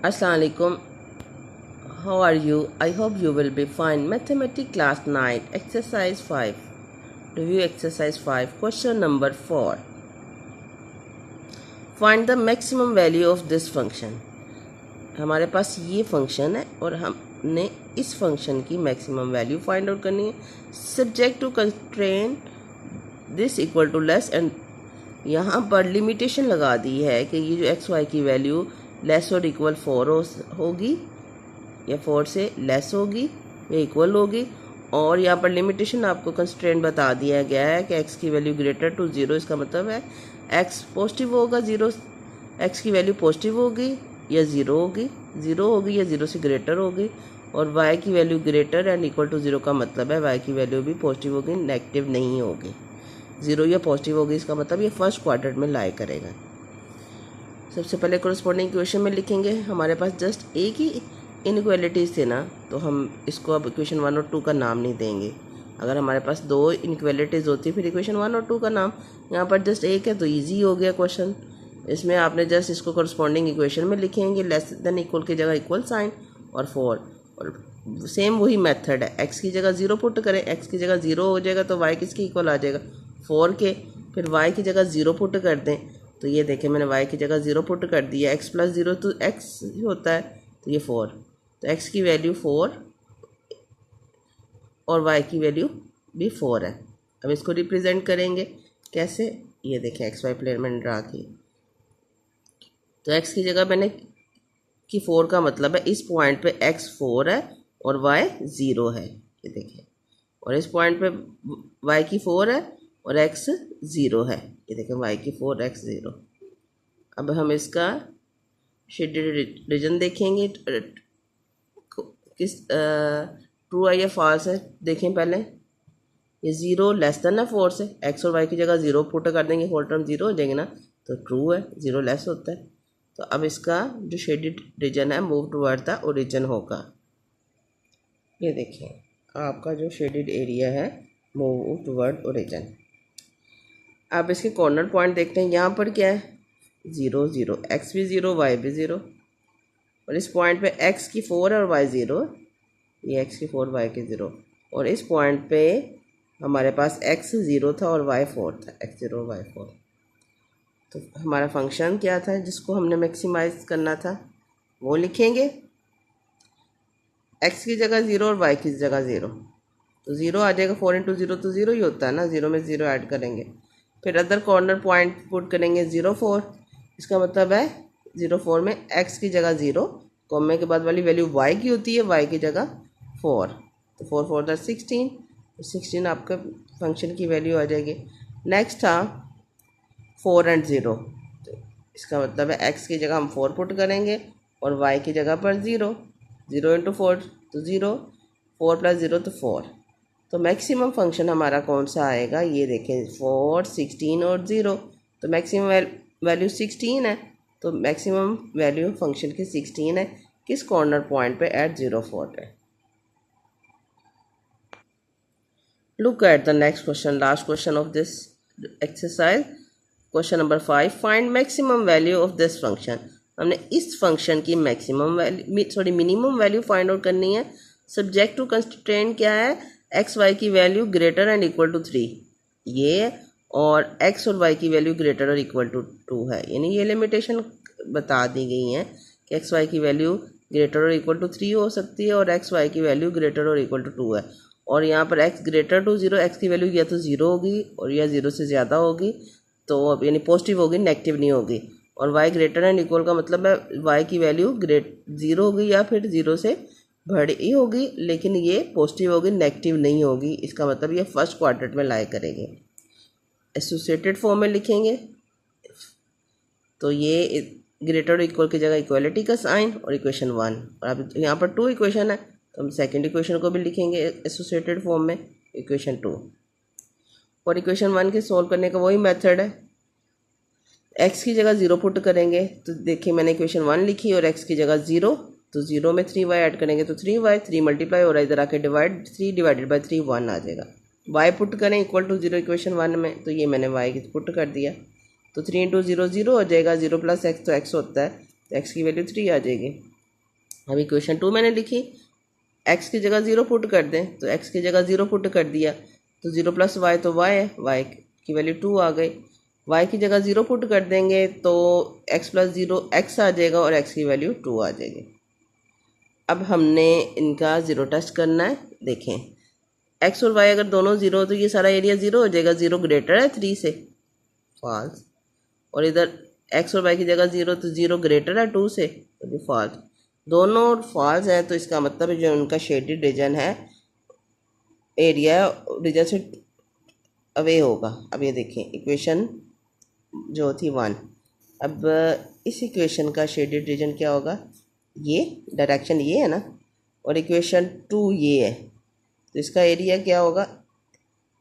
Assalamualaikum. How are you? I hope you will be fine. Mathematics class 9, exercise 5. Review exercise 5. Question number 4. Find the maximum value of this function. हमारे पास ये function है और हमने इस function की maximum value find out करनी है. Subject to constrain this equal to less, and यहाँ पर लिमिटेशन लगा दी है कि ये जो एक्स वाई की वैल्यू लेस और इक्वल 4 होगी या 4 से लेस होगी या इक्वल होगी. और यहाँ पर लिमिटेशन आपको कंस्ट्रेंट बता दिया गया है कि x की वैल्यू ग्रेटर टू 0. इसका मतलब है x पॉजिटिव होगा, 0 x की वैल्यू पॉजिटिव होगी या 0 होगी, 0 होगी या 0 से ग्रेटर होगी. और y की value greater and equal to 0 का मतलब है y की वैल्यू भी पॉजिटिव होगी, नेगेटिव नहीं होगी. 0 या पॉजिटिव होगी इसका मतलब ये फर्स्ट क्वाड्रेंट में लाई करेगा. सबसे पहले कोरस्पॉन्डिंग इक्वेशन में लिखेंगे. हमारे पास जस्ट एक ही इनइक्वालिटीज़ थे ना, तो हम इसको अब इक्वेशन 1 और 2 का नाम नहीं देंगे. अगर हमारे पास 2 इनइक्वालिटीज़ होती फिर इक्वेशन 1 और 2 का नाम. यहाँ पर जस्ट एक है तो इजी हो गया क्वेश्चन. इसमें आपने जस्ट इसको कोरस्पॉन्डिंग इक्वेशन में लिखेंगे, लेस देन इक्वल की जगह इक्वल साइन और 4. और सेम वही मेथड है, x की जगह 0 पुट करें, x की जगह 0 हो जाएगा तो y किसके इक्वल आ जाएगा 4 के. फिर y की जगह 0 पुट कर दें तो ये देखें मैंने y की जगह 0 पुट कर दिया. x प्लस 0 तो x होता है तो ये 4, तो x की वैल्यू 4 और y की वैल्यू भी 4 है. अब इसको रिप्रेजेंट करेंगे कैसे, ये देखें एक्स वाई प्लेन मैंने ड्रा की. तो x की जगह मैंने कि 4 का मतलब है इस पॉइंट पे x 4 है और y 0 है, ये देखें. और इस पॉइंट पे y की 4 है और x 0 है, ये देखें y की 4 x 0. अब हम इसका शेडेड रीजन देखेंगे किस ट्रू है या फॉल्स है. देखें पहले ये 0 लेस देन है 4 से, x और y की जगह 0 पुट कर देंगे, होल टर्म 0 हो जाएंगे ना, तो ट्रू है, 0 लेस होता है. तो अब इसका जो शेडेड रीजन है मूव टुवर्ड द ओरिजिन होगा. ये देखें आपका जो शेडेड एरिया है मूव टुवर्ड ओरिजिन. अब इसके कॉर्नर पॉइंट देखते हैं. यहाँ पर क्या है 0 0, x भी 0 y भी 0. और इस पॉइंट पे x की 4 है और y 0, ये x की 4 y की 0. और इस पॉइंट पे हमारे पास x 0 था और y 4 था, x 0 y 4. तो हमारा फंक्शन क्या था जिसको हमने मैक्सिमाइज करना था वो लिखेंगे. x की जगह 0 और y की जगह 0, तो 0 आ जाएगा. 4 इंटू 0 तो 0 ही होता है ना, 0 में 0 ऐड करेंगे. फिर अदर कॉर्नर पॉइंट पुट करेंगे 0 4. इसका मतलब है 0 4 में x की जगह 0, कॉमे के बाद वाली वैल्यू y की होती है, y की जगह 4, तो 4 4 16, 16 आपका फंक्शन की वैल्यू आ जाएगी. नेक्स्ट था 4 एंड 0, तो इसका मतलब है x की जगह हम 4 पुट करेंगे और y की जगह पर 0. 0 इंटू 4 तो 0, 4 प्लस 0 तो 4. तो मैक्सिमम फंक्शन हमारा कौन सा आएगा, ये देखें 4 16 और 0, तो मैक्सिमम वैल्यू 16 है. तो मैक्सिमम वैल्यू फंक्शन की 16 है. किस कॉर्नर पॉइंट पे एट 0 4 पे. Look at the next question, last question of this exercise. Question number 5. Find maximum value of this function. हमने इस फंक्शन की मिनिमम वैल्यू फाइंड आउट करनी है. सब्जेक्ट टू कंस्ट्रेंट क्या है, एक्स वाई की value greater and equal to 3 ये, और x और y की वैल्यू ग्रेटर और इक्वल टू 2 है. यानी ये लिमिटेशन बता दी गई हैं कि एक्स वाई की वैल्यू ग्रेटर और इक्वल टू 3 हो सकती है और एक्स वाई की वैल्यू ग्रेटर और इक्वल टू 2 है. और यहाँ पर x ग्रेटर टू 0, x की वैल्यू या तो 0 होगी और या 0 से ज़्यादा होगी, तो अब यानी पॉजिटिव होगी, नेगेटिव नहीं होगी. और y ग्रेटर एंड इक्वल का मतलब है y की वैल्यू 0 होगी या फिर 0 से बड़ी होगी, लेकिन ये पॉजिटिव होगी, नेगेटिव नहीं होगी. इसका मतलब ये फर्स्ट क्वाड्रेंट में लाई करेंगे. एसोसिएटेड फॉर्म में लिखेंगे तो ये ग्रेटर और इक्वल की जगह इक्वलिटी का साइन और इक्वेशन 1. और अब यहाँ पर 2 इक्वेशन है तो हम सेकंड इक्वेशन को भी लिखेंगे एसोसिएटेड फॉर्म में, इक्वेशन 2. और इक्वेशन 1 के सॉल्व करने का वही मेथड है. x की जगह 0 पुट करेंगे, तो देखिए मैंने इक्वेशन 1 लिखी और x की जगह 0, तो 0 में 3y ऐड करेंगे तो 3y, 3 मल्टीप्लाई और इधर आके डिवाइड, 3 डिवाइडेड बाई 3 1 आ जाएगा. y पुट करें इक्वल टू 0 इक्वेशन 1 में, तो ये मैंने y पुट कर दिया, तो 3 इंटू 0 0 हो जाएगा. 0 प्लस x तो x होता है, तो एक्स की वैल्यू 3 आ जाएगी। अब इक्वेशन 2 मैंने लिखी, एक्स की जगह 0 पुट कर दें, तो एक्स की जगह 0 पुट कर दिया तो 0 + y तो y है, y की वैल्यू 2 आ गई। y की जगह 0 पुट कर देंगे तो x + 0 x आ जाएगा और x की वैल्यू 2 आ जाएगी। अब हमने इनका ज़ीरो टेस्ट करना है। देखें x और y अगर दोनों 0 हो तो ये सारा एरिया 0 हो जाएगा, 0 ग्रेटर है 3 से, फॉल्स। और इधर x और y की जगह 0 तो 0 ग्रेटर है 2 से, तो भी फॉल्स। दोनों फॉल्स हैं तो इसका मतलब जो उनका शेडेड रीजन है, एरिया रीजन से अवे होगा। अब ये देखें इक्वेशन जो थी 1, अब इस इक्वेशन का शेडेड रीजन क्या होगा, ये डायरेक्शन ये है ना, और इक्वेशन 2 ये है, तो इसका एरिया क्या होगा,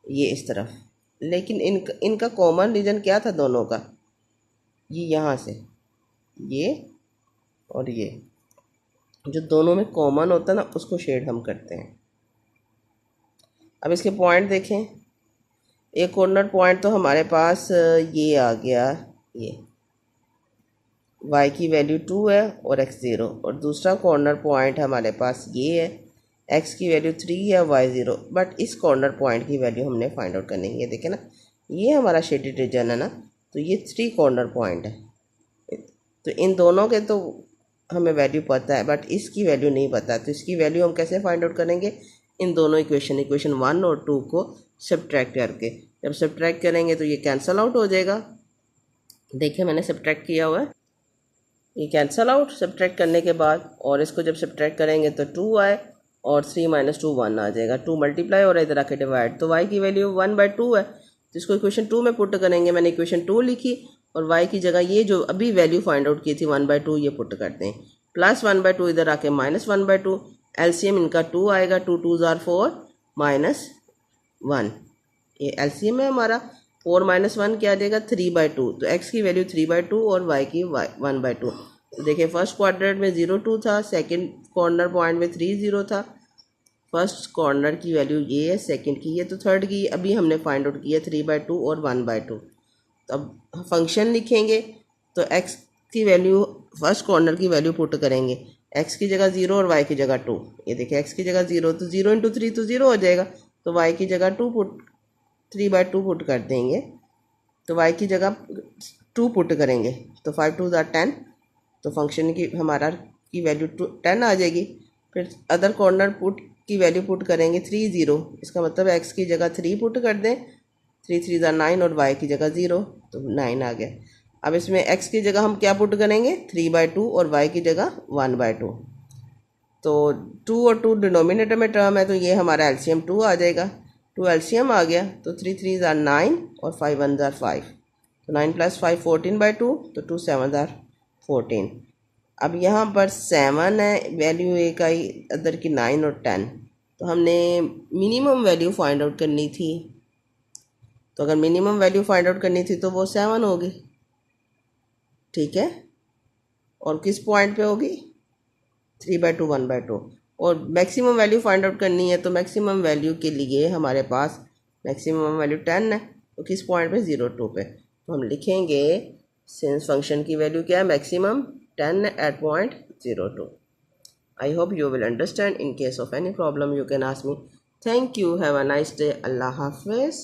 ये इस तरफ। लेकिन इनका कॉमन रीजन क्या था दोनों का, ये यहाँ से ये और ये, जो दोनों में कॉमन होता है ना उसको शेड हम करते हैं। अब इसके पॉइंट देखें, एक कॉर्नर पॉइंट तो हमारे पास ये आ गया, ये y की वैल्यू 2 है और x 0, और दूसरा कॉर्नर पॉइंट हमारे पास ये है, x की वैल्यू 3 है y 0। बट इस कॉर्नर पॉइंट की वैल्यू हमने फाइंड आउट करनी है। ये देखें ना, ये हमारा शेडेड रीजन है ना, तो ये 3 कॉर्नर पॉइंट है, तो इन दोनों के तो हमें वैल्यू पता है बट इसकी वैल्यू नहीं पता है। तो इसकी वैल्यू हम कैसे फाइंड आउट करेंगे, इन दोनों इक्वेशन 1 और 2 को सब्ट्रैक्ट करके। जब सब्ट्रैक्ट करेंगे तो ये कैंसल आउट हो जाएगा। देखिए मैंने सब्ट्रैक्ट किया हुआ है, ये कैंसल आउट सब्ट्रैक्ट करने के बाद, और इसको जब सब्ट्रैक्ट करेंगे तो 2 आए और 3 - 2 1 आ जाएगा, 2 मल्टीप्लाई और इधर आके डिवाइड, तो y की वैल्यू 1/2 है, तो इसको इक्वेशन 2 में पुट करेंगे। मैंने इक्वेशन 2 लिखी और y की जगह ये जो अभी वैल्यू फाइंड आउट की थी 1/2 ये पुट करते हैं, प्लस 1/2 इधर आके -1/2, एलसीएम इनका 2 आएगा, 2 2 ज़ार 4 -1, ये एलसीएम है हमारा। 4 - 1 क्या आ जाएगा, 3/2, तो x की वैल्यू 3/2 और y की 1/2। तो देखिए फर्स्ट क्वाड्रेंट में 0 2 था, सेकंड कॉर्नर पॉइंट में 3 0 था। फर्स्ट कॉर्नर की वैल्यू ये है, सेकंड की ये, तो थर्ड की अभी हमने फाइंड आउट किया 3/2 और 1/2। तो अब फंक्शन लिखेंगे तो x की वैल्यू फर्स्ट कॉर्नर की वैल्यू पुट करेंगे, x की जगह 0 और y की जगह 2। ये देखिए x की जगह 0 तो 0 × 3 तो 0 हो जाएगा, तो y की जगह 3/2 पुट कर देंगे, तो y की जगह 2 पुट करेंगे, तो 5 2 = 10, तो फंक्शन की हमारा की वैल्यू 10 आ जाएगी। फिर अदर कॉर्नर पुट की वैल्यू पुट करेंगे 3 0, इसका मतलब x की जगह 3 पुट कर दें, 3 3 = 9 और y की जगह 0, तो 9 आ गया। अब इसमें x की जगह हम क्या पुट करेंगे, 3/2 और y की जगह 1/2, तो 2 और 2 डिनोमिनेटर में टर्म है, तो ये हमारा एलसीएम 2 आ जाएगा। 2 एलसीएम आ गया, तो 3 3 = 9 और 5 1 = 5, तो 9 + 5 14/2, तो 2 7 = 14। अब यहाँ पर 7 है वैल्यू एक आई, अदर की 9 और 10, तो हमने मिनिमम वैल्यू फाइंड आउट करनी थी, तो अगर मिनिमम वैल्यू फाइंड आउट करनी थी तो वो 7 होगी, ठीक है। और किस पॉइंट पे होगी, 3/2 1/2। और मैक्सिमम वैल्यू फाइंड आउट करनी है, तो मैक्सिमम वैल्यू के लिए हमारे पास मैक्सिमम वैल्यू 10 है, तो किस पॉइंट पे, 0 2 पे। तो हम लिखेंगे सिंस फंक्शन की वैल्यू क्या है, maximum 10 at point 0 2। I hope you will understand. In case of any problem you can ask me. Thank you. Have a nice day. Allah Hafiz.